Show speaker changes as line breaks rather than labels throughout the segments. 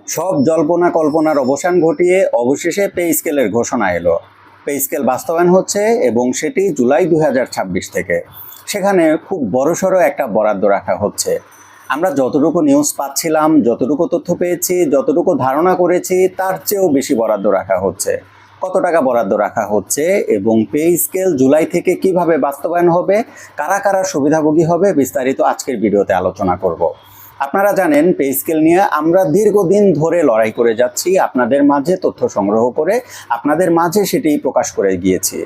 সব জল্পনা কল্পনার অবসান ঘটিয়ে অবশেষে পে স্কেলের ঘোষণা এলো। পে স্কেল বাস্তবায়ন হচ্ছে এবং সেটি জুলাই 2026 থেকে। সেখানে খুব বড়সড় একটা বরাদ্দ রাখা হচ্ছে। আমরা যতটুকু নিউজ পাচ্ছিলাম, যতটুকু তথ্য পেয়েছি, যতটুকু ধারণা করেছি, তার চেয়েও বেশি বরাদ্দ রাখা হচ্ছে। কত টাকা বরাদ্দ রাখা হচ্ছে এবং পে স্কেল জুলাই থেকে কিভাবে বাস্তবায়ন হবে, কারা কারা সুবিধাভোগী হবে, বিস্তারিত আজকের ভিডিওতে আলোচনা করব। আপনারা জানেন পে স্কেল নিয়ে আমরা দীর্ঘদিন ধরে লড়াই করে যাচ্ছি, আপনাদের মাঝে তথ্য সংগ্রহ করে আপনাদের মাঝে সেটি প্রকাশ করে গিয়েছি।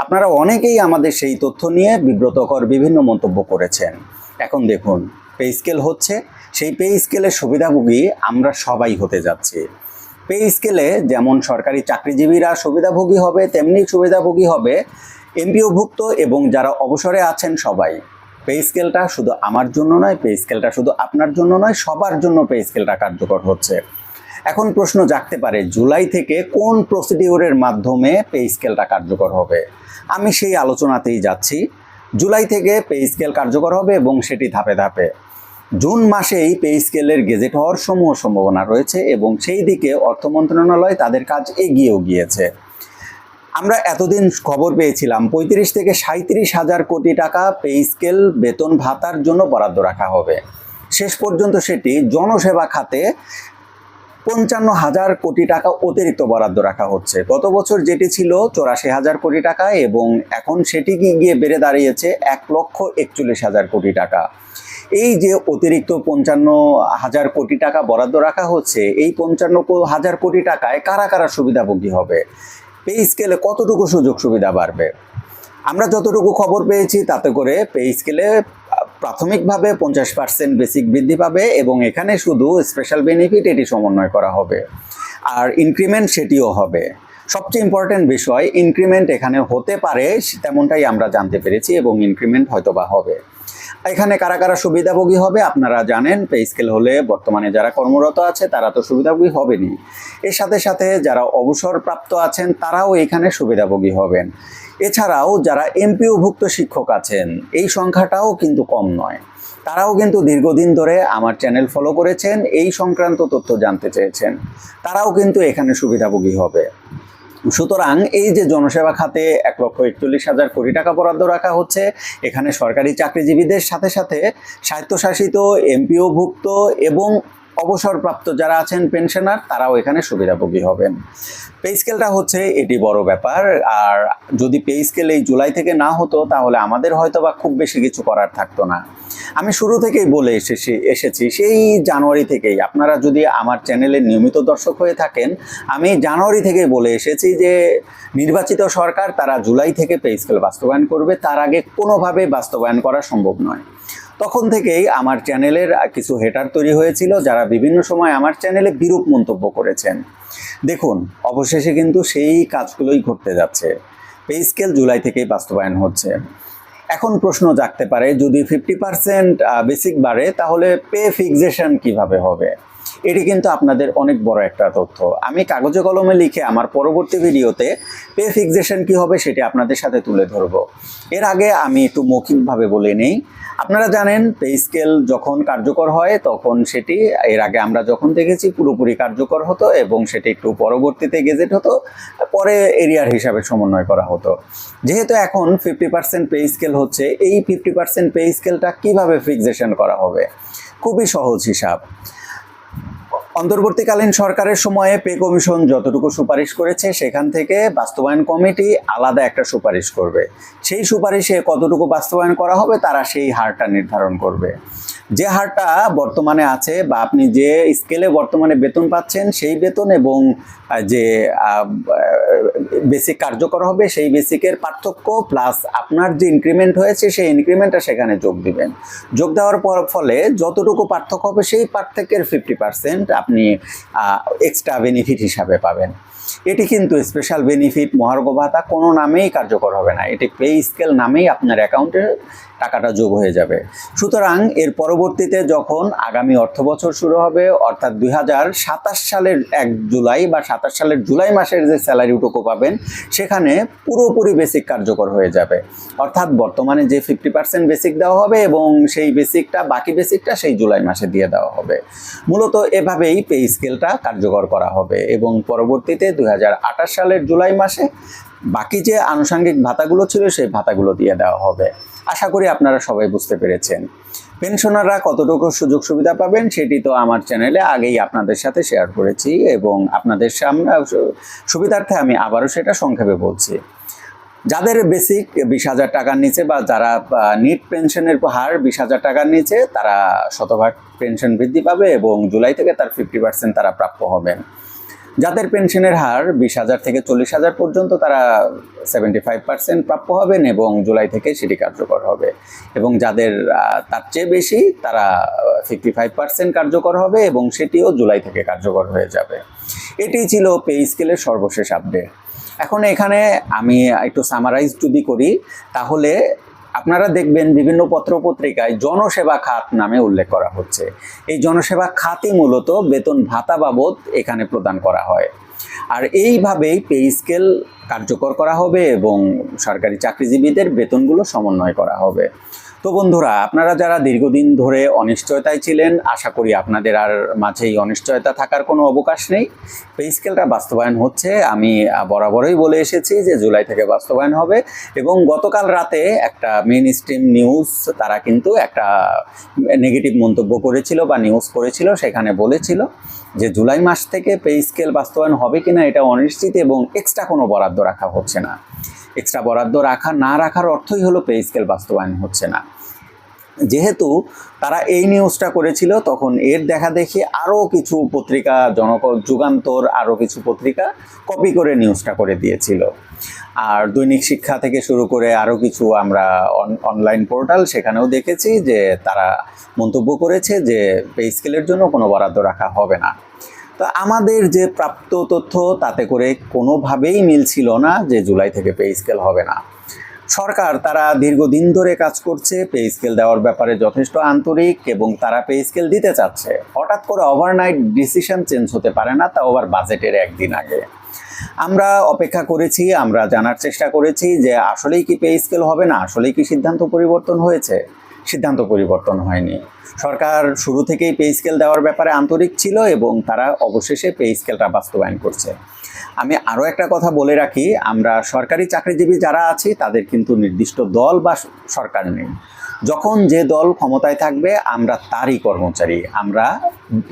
আপনারা অনেকেই আমাদের সেই তথ্য নিয়ে বিব্রতকর বিভিন্ন মন্তব্য করেছেন। এখন দেখুন পে স্কেল হচ্ছে, সেই পে স্কেলের সুবিধাভোগী আমরা সবাই হতে যাচ্ছি। পে স্কেলে যেমন সরকারি চাকরিজীবীরা সুবিধাভোগী হবে, তেমনি সুবিধাভোগী হবে এমপিওভুক্ত এবং যারা অবসরে আছেন সবাই। পে স্কেলটা শুধু আমার জন্য নয়, পে স্কেলটা শুধু আপনার জন্য নয়, সবার জন্য পে স্কেলটা কার্যকর হচ্ছে। এখন প্রশ্ন জাগতে পারে, জুলাই থেকে কোন প্রসিডিওরের মাধ্যমে পে স্কেলটা কার্যকর হবে? আমি সেই আলোচনাতেই যাচ্ছি। জুলাই থেকে পে স্কেল কার্যকর হবে এবং সেটি ধাপে ধাপে। জুন মাসেই পে স্কেলের গেজেট হওয়ার সম্ভাবনা রয়েছে এবং সেই দিকে অর্থ মন্ত্রণালয় তাদের কাজ এগিয়েও গিয়েছে। আমরা এতদিন খবর পেয়েছিলাম 35 থেকে 37,000 কোটি টাকা পে স্কেল বেতন ভাতার জন্য বরাদ্দ রাখা হবে। শেষ পর্যন্ত সেটি জনসেবা খাতে 55,000 কোটি টাকা অতিরিক্ত বরাদ্দ রাখা হচ্ছে। গত বছর যেটি ছিল 84,000 কোটি টাকা এবং এখন সেটি গিয়ে বেড়ে দাঁড়িয়েছে 1,41,000 কোটি টাকা। এই যে অতিরিক্ত 55,000 কোটি টাকা বরাদ্দ রাখা হচ্ছে, এই 55,000 কোটি টাকায় কারা কারা সুবিধাভোগী হবে? পে স্কেলে কতটুকু সুযোগ সুবিধা বাড়বে? আমরা যতটুকু খবর পেয়েছি তাতে করে পে স্কেলে প্রাথমিকভাবে 50% বেসিক বৃদ্ধি পাবে এবং এখানে শুধু স্পেশাল বেনিফিট এটি সমন্বয় করা হবে, আর ইনক্রিমেন্ট সেটিও হবে। সবচেয়ে ইম্পর্টেন্ট বিষয়, ইনক্রিমেন্ট এখানে হতে পারে তেমনটাই আমরা জানতে পেরেছি এবং ইনক্রিমেন্ট হয়তোবা হবে। এখানে কারা কারা সুবিধাভোগী হবে আপনারা জানেন। পে স্কেল হলে বর্তমানে যারা কর্মরত আছে তারা তো সুবিধাভোগী হবেনই, এর সাথে সাথে যারা অবসরপ্রাপ্ত আছেন তারাও এখানে সুবিধাভোগী হবেন। এছাড়াও যারা এমপিওভুক্ত শিক্ষক আছেন, এই সংখ্যাটাও কিন্তু কম নয়। তারাও কিন্তু দীর্ঘদিন ধরে আমার চ্যানেল ফলো করেছেন, এই সংক্রান্ত তথ্য জানতে চেয়েছেন, তারাও কিন্তু এখানে সুবিধাভোগী হবে। সুতরাং এই যে জনসেবা খাতে 1,41,000 কোটি টাকা বরাদ্দ রাখা হচ্ছে, এখানে সরকারি চাকরিজীবীদের সাথে সাথে স্বায়ত্তশাসিত এমপিওভুক্ত এবং অবসরপ্রাপ্ত যারা আছেন পেনশনার, তারাও এখানে সুবিধাভোগী হবেন। পে স্কেলটা হচ্ছে এটি বড় ব্যাপার। আর যদি পে স্কেল এই জুলাই থেকে না হতো তাহলে আমাদের হয়তো বা খুব বেশি কিছু করার থাকতো না। আমি শুরু থেকেই বলে এসেছি সেই জানুয়ারি থেকেই, আপনারা যদি আমার চ্যানেলের নিয়মিত দর্শক হয়ে থাকেন, আমি জানুয়ারি থেকেই বলে এসেছি যে নির্বাচিত সরকার তারা জুলাই থেকে পে স্কেল বাস্তবায়ন করবে, তার আগে কোনোভাবে বাস্তবায়ন করা সম্ভব নয়। তখন থেকেই আমার চ্যানেলের কিছু হেটার তৈরি হয়েছিল যারা বিভিন্ন সময় আমার চ্যানেলে বিরূপ মন্তব্য করেছেন। দেখুন অবশেষে কিন্তু সেই কাজগুলোই ঘটতে যাচ্ছে। পে স্কেল জুলাই থেকেই বাস্তবায়ন হচ্ছে। এখন প্রশ্ন জাগতে পারে, যদি 50% বেসিক বাড়ে তাহলে পে ফিক্সেশন কিভাবে হবে? এটি কিন্তু আপনাদের অনেক বড় একটা তথ্য। আমি কাগজে কলমে লিখে আমার পরবর্তী ভিডিওতে পে ফিক্সেশন কি হবে সেটি আপনাদের সাথে তুলে ধরব। এর আগে আমি একটু মৌখিকভাবে বলে নেই। আপনারা জানেন পে স্কেল যখন কার্যকর হয় তখন সেটি এর আগে আমরা যখন দেখেছি পুরোপুরি কার্যকর হতো এবং সেটি একটু পরবর্তীতে গেজেট হতো, পরে এরিয়ার হিসাবে সমন্বয় করা হতো। যেহেতু এখন 50% পে স্কেল হচ্ছে, এই 50% পে স্কেলটা কিভাবে ফিক্সেশন করা হবে? খুবই সহজ হিসাব। অন্তর্বর্তীকালীন সরকারের সময়ে পে কমিশন যতটুকু সুপারিশ করেছে সেখান থেকে বাস্তবায়ন কমিটি আলাদা একটা সুপারিশ করবে। সেই সুপারিশে কতটুকু বাস্তবায়ন করা হবে তারা সেই হারটা নির্ধারণ করবে। যে হারটা বর্তমানে আছে বা আপনি যে স্কেলে বর্তমানে বেতন পাচ্ছেন সেই বেতন এবং যে বেসিক কার্যকর হবে সেই বেসিকের পার্থক্য প্লাস আপনার যে ইনক্রিমেন্ট হয়েছে সেই ইনক্রিমেন্টটা সেখানে যোগ দিবেন। যোগ দেওয়ার ফলে যতটুকু পার্থক্য হবে সেই পার্থক্যের 50% আপনি এক্সট্রা বেনিফিট হিসাবে পাবেন। এটি কিন্তু স্পেশাল বেনিফিট, মহার্ঘ ভাতা কোনো নামেই কার্যকর হবে না। এটি পে স্কেল নামেই আপনার অ্যাকাউন্টে টাকাটা যোগ হয়ে যাবে। সুতরাং এর পরবর্তীতে যখন আগামী অর্থবছর শুরু হবে, অর্থাৎ 2027 সালের 1 জুলাই বা 27 সালের জুলাই মাসের যে স্যালারিটুকু পাবেন, সেখানে পুরোপুরি বেসিক কার্যকর হয়ে যাবে। অর্থাৎ বর্তমানে যে 50% বেসিক দেওয়া হবে এবং সেই বেসিকটা, বাকি বেসিকটা সেই জুলাই মাসে দিয়ে দেওয়া হবে। মূলত এভাবেই পে স্কেলটা কার্যকর করা হবে এবং পরবর্তীতে 2028 সালের জুলাই মাসে বাকি যে আনুষঙ্গিক ভাতাগুলো ছিল সেই ভাতাগুলো দিয়ে দেওয়া হবে। আশা করি আপনারা সবাই বুঝতে পেরেছেন। পেনশনাররা কতটুকু সুযোগ সুবিধা পাবেন সেটি তো আমার চ্যানেলে আগেই আপনাদের সাথে শেয়ার করেছি এবং আপনাদের সামনে সুবিধার্থে আমি আবারও সেটা সংক্ষেপে বলছি। যাদের বেসিক 20,000 টাকার নিচে বা যারা নিট পেনশনের হার 20,000 টাকার নিচে, তারা শতভাগ পেনশন বৃদ্ধি পাবে এবং জুলাই থেকে তার 50% তারা প্রাপ্য হবেন। যাদের পেনশনের হার 20,000 থেকে 40,000 পর্যন্ত, তারা 75% প্রাপ্য হবেন এবং জুলাই থেকে সেটি কার্যকর হবে। এবং যাদের তার চেয়ে বেশি, তারা 55% কার্যকর হবে এবং সেটিও জুলাই থেকে কার্যকর হয়ে যাবে। এটি ছিল পে স্কেলের সর্বশেষ আপডেট। এখন এখানে আমি একটু সামারাইজ যদি করি, তাহলে আপনারা দেখবেন বিভিন্ন পত্রপত্রিকায় জনসেবা খাত নামে উল্লেখ করা হচ্ছে। এই জনসেবা খাতই মূলত বেতন ভাতা বাবদ এখানে প্রদান করা হয়। আর এইভাবেই পে স্কেল কার্যকর করা হবে এবং সরকারি চাকরিজীবীদের বেতনগুলো সমন্বয় করা হবে। তো বন্ধুরা, আপনারা যারা দীর্ঘদিন ধরে অনিশ্চয়তায় ছিলেন, আশা করি আপনাদের আর মাঝে এই অনিশ্চয়তা থাকার কোনো অবকাশ নেই। পে স্কেলটা বাস্তবায়ন হচ্ছে। আমি বরাবরই বলে এসেছি যে জুলাই থেকে বাস্তবায়ন হবে এবং গতকাল রাতে একটা মেইন স্ট্রিম নিউজ, তারা কিন্তু একটা নেগেটিভ মন্তব্য করেছিল বা নিউজ করেছিল, সেখানে বলেছিল যে জুলাই মাস থেকে পে স্কেল বাস্তবায়ন হবে কিনা এটা অনিশ্চিত এবং এক্সট্রা কোনো বরাদ্দ রাখা হচ্ছে না। এক্সট্রা বরাদ্দ রাখার অর্থই হলো পে স্কেল বাস্তবায়ন হচ্ছে না। যেহেতু তারা এই নিউজটা করেছিল, তখন এর দেখা দেখি আরও কিছু পত্রিকা, যুগান্তর, আরও কিছু পত্রিকা কপি করে নিউজটা করে দিয়েছিল। আর দৈনিক শিক্ষা থেকে শুরু করে আরও কিছু আমরা অনলাইন পোর্টাল, সেখানেও দেখেছি যে তারা মন্তব্য করেছে যে পে স্কেলের জন্য কোনো বরাদ্দ রাখা হবে না। তো আমাদের যে প্রাপ্ত তথ্য, তাতে করে কোনোভাবেই মিল ছিল না যে জুলাই থেকে পে স্কেল হবে না। সরকার তারা দীর্ঘদিন ধরে কাজ করছে, পে স্কেল দেওয়ার ব্যাপারে যথেষ্ট আন্তরিক এবং তারা পে স্কেল দিতে চাচ্ছে। হঠাৎ করে ওভারনাইট ডিসিশন চেঞ্জ হতে পারে না, তাও আবার বাজেটের একদিন আগে। আমরা অপেক্ষা করেছি, আমরা জানার চেষ্টা করেছি যে আসলেই কি পে স্কেল হবে না, আসলেই কি সিদ্ধান্ত পরিবর্তন হয়েছে। সিদ্ধান্ত পরিবর্তন হয়নি। সরকার শুরু থেকেই পে স্কেল দেওয়ার ব্যাপারে আন্তরিক ছিল এবং তারা অবশেষে পে স্কেলটা বাস্তবায়ন করছে। আমি আরও একটা কথা বলে রাখি, আমরা সরকারি চাকরিজীবী যারা আছি তাদের কিন্তু নির্দিষ্ট দল বা সরকার নেই। যখন যে দল ক্ষমতায় থাকবে আমরা তারই কর্মচারী, আমরা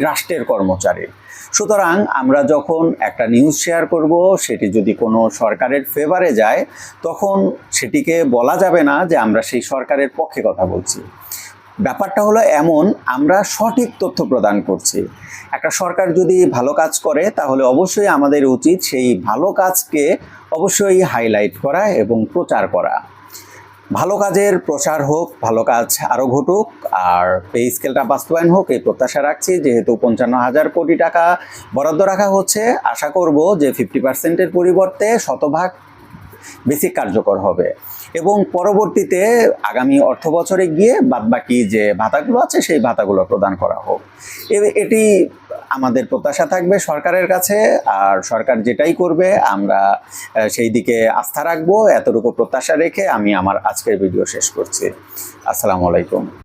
রাষ্ট্রের কর্মচারী। সুতরাং আমরা যখন একটা নিউজ শেয়ার করব, সেটি যদি কোনো সরকারের ফেভারে যায়, তখন সেটিকে বলা যাবে না যে আমরা সেই সরকারের পক্ষে কথা বলছি। ব্যাপারটা হলো এমন, আমরা সঠিক তথ্য প্রদান করছি। একটা সরকার যদি ভালো কাজ করে, তাহলে অবশ্যই আমাদের উচিত সেই ভালো কাজকে অবশ্যই হাইলাইট করা এবং প্রচার করা। ভালো কাজের প্রচার হোক, ভালো কাজ আরও ঘটুক, আর পে স্কেলটা বাস্তবায়ন হোক, এই প্রত্যাশা রাখছি। যেহেতু 55,000 কোটি টাকা বরাদ্দ রাখা হচ্ছে, আশা করব যে 50%-এর পরিবর্তে শতভাগ বেসিক কার্যকর হবে এবং পরবর্তীতে আগামী অর্থ বছরে গিয়ে বাদবাকি যে ভাতাগুলো আছে সেই ভাতাগুলো প্রদান করা হোক। এটি আমাদের প্রত্যাশা থাকবে সরকারের কাছে, আর সরকার যেটাই করবে আমরা সেই দিকে আস্থা রাখবো। এতটুকু প্রত্যাশা রেখে আমি আমার আজকের ভিডিও শেষ করছি। আসসালামু আলাইকুম।